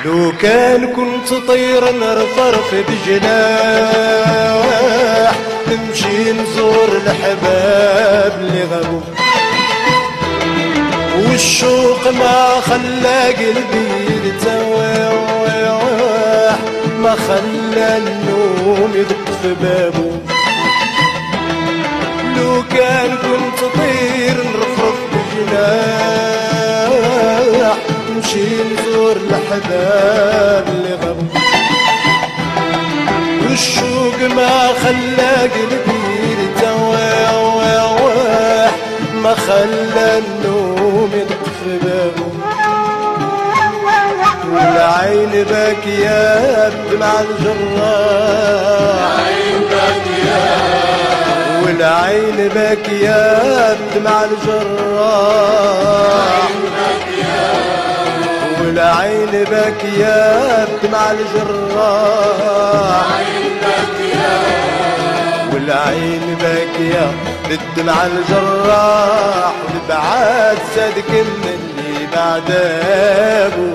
لو كان كنت طير نرفرف بجناح نمشي نزور الحباب اللي غابوا والشوق ما خلى قلبي يتواح ما خلى النوم يدق في بابه لو كان كنت طير نرفرف بجناح نمشي نزور الأحباب اللي غابوا والشوق ما خلى قلبي يتواح ما خلى النوم يدق في بابه والعين باكية بدمع الجراح والعين باكية بدمع الجراح والعين باكية بدمع الجراح والعين باكية بالدمع الجراح والبعاد صدق من اللي بعدابه